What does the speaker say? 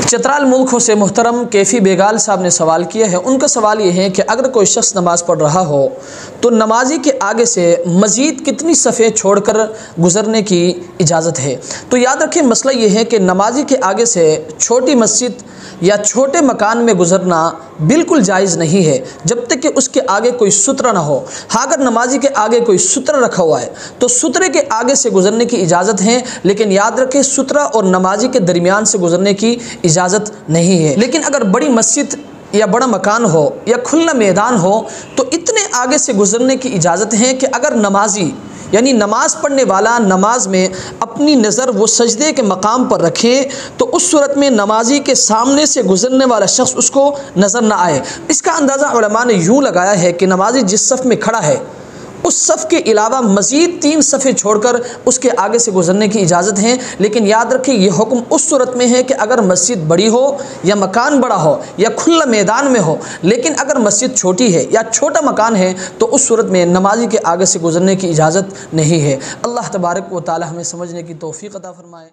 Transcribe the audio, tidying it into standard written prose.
चतराल मुल्कों से मुहतरम कैफ़ी बेगाल साहब ने सवाल किया है। उनका सवाल ये है कि अगर कोई शख्स नमाज़ पढ़ रहा हो तो नमाजी के आगे से मज़ीद कितनी सफ़े छोड़कर गुज़रने की इजाज़त है। तो याद रखें, मसला ये है कि नमाजी के आगे से छोटी मस्जिद या छोटे मकान में गुज़रना बिल्कुल जायज़ नहीं है जब तक कि उसके आगे कोई सुतरा ना हो। हाँ, अगर नमाजी के आगे कोई सुतरा रखा हुआ है तो सुतरे के आगे से गुज़रने की इजाज़त है, लेकिन याद रखें सुतरा और नमाजी के दरमियान से गुज़रने की इजाज़त नहीं है। लेकिन अगर बड़ी मस्जिद या बड़ा मकान हो या खुला मैदान हो तो इतने आगे से गुज़रने की इजाज़त है कि अगर नमाजी यानी नमाज़ पढ़ने वाला नमाज में अपनी नज़र वो सजदे के मकाम पर रखे तो उस सूरत में नमाजी के सामने से गुज़रने वाला शख्स उसको नज़र ना आए। इसका अंदाज़ा उलमा ने यूँ लगाया है कि नमाजी जिस सफ़ में खड़ा है उस सफ़ के अलावा मज़ीद 3 सफ़े छोड़कर उसके आगे से गुज़रने की इजाज़त है। लेकिन याद रखें ये हुक्म उस सूरत में है कि अगर मस्जिद बड़ी हो या मकान बड़ा हो या खुला मैदान में हो। लेकिन अगर मस्जिद छोटी है या छोटा मकान है तो उस सूरत में नमाजी के आगे से गुज़रने की इजाज़त नहीं है। अल्लाह तबारक व तआला हमें समझने की तौफ़ीक़ अता फ़रमाए।